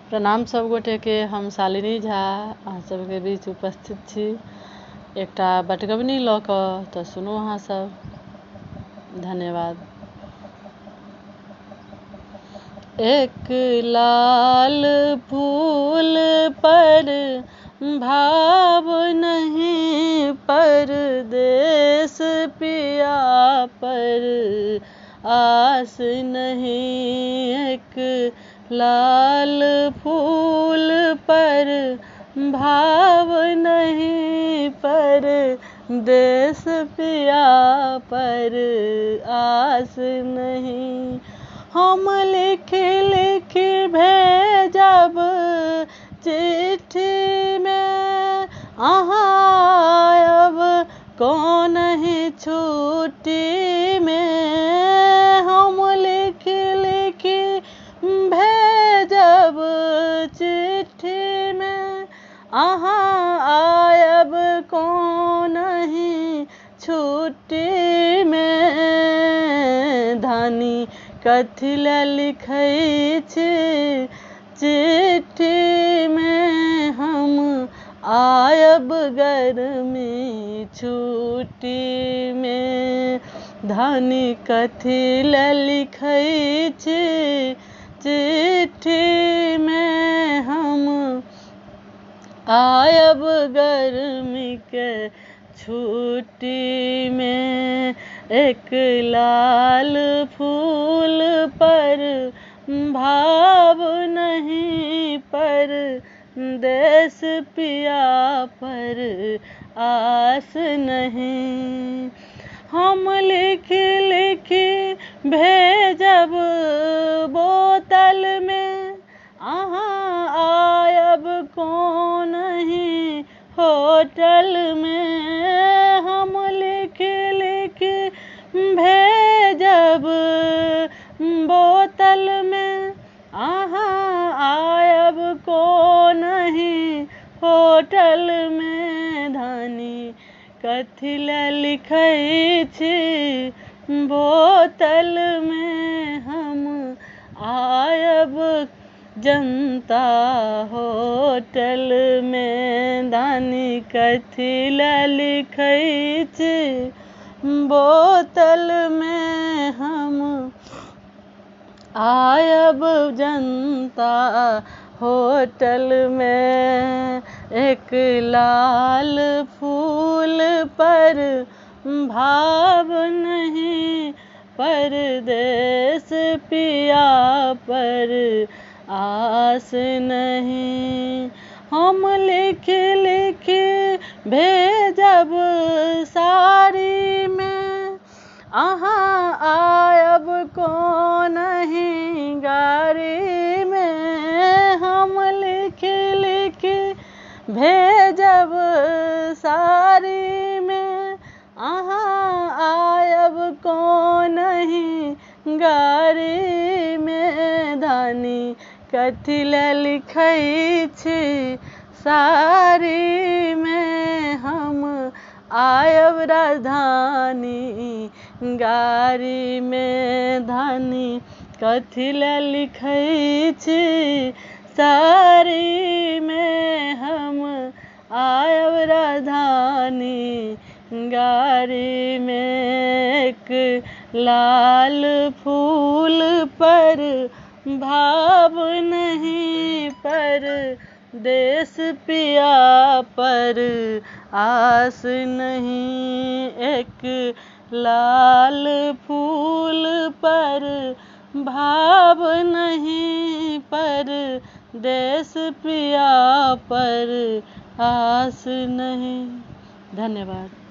प्रणाम सब गोटे के। हम शालिनी झा अहाँ सबके बीच उपस्थित छी एकटा बटगबनी लऽ कऽ, तऽ सुनू अहाँ सब। धन्यवाद। एक लाल फूल पर भाव नहीं, परदेस पिया पर आस नहीं। एक लाल फूल पर भाव नहीं, परदेस पिया पर आस नहीं। हम लिख लिख भेजब चिट्ठी में, अब कौन ही छुट्टी में। हम लिख लिख भेजब चिट्ठी में, अब कौन ही छुट्टी में। धानी कथी लए लिखै छी चिट्ठी में, हम आयब गर्मी छुट्टी में। धानी कथी लए लिखै छी चिट्ठी में, हम आयब गर्मी के छुट्टी में। एक लाल फूल पर भाव नहीं, परदेस पिया पर आस नहीं। हम लिख लिख भेजब बोतल में, आयब कौन ही होटल में। हम लिख लिख भेजब बोतल में, आयब कौन ही होटल में। धानी कथी लए लिखै छी बोतल में, हम आयब जनता होटल में। धानी कथी लए लिखै छी बोतल में, हम आयब जनता होटल में। एक लाल फूल पर भाव नहीं, परदेस पिया पर आस नहीं। हम लिख लिख भेजब साड़ी में, आयब कौन ही गाड़ी में। हम लिख लिख भेजब साड़ी में, आयब कौन ही गाड़ी में। धानी कथी लए लिखै छी साड़ी में, हम आयब राजधानी गाड़ी में। धानी कथी लए लिखै छी साड़ी में, हम आयब राजधानी गाड़ी में। एक लाल फूल पर भाव नहीं, परदेस पिया पर आस नहीं। एक लाल फूल पर भाव नहीं, परदेस पिया पर आस नहीं। धन्यवाद।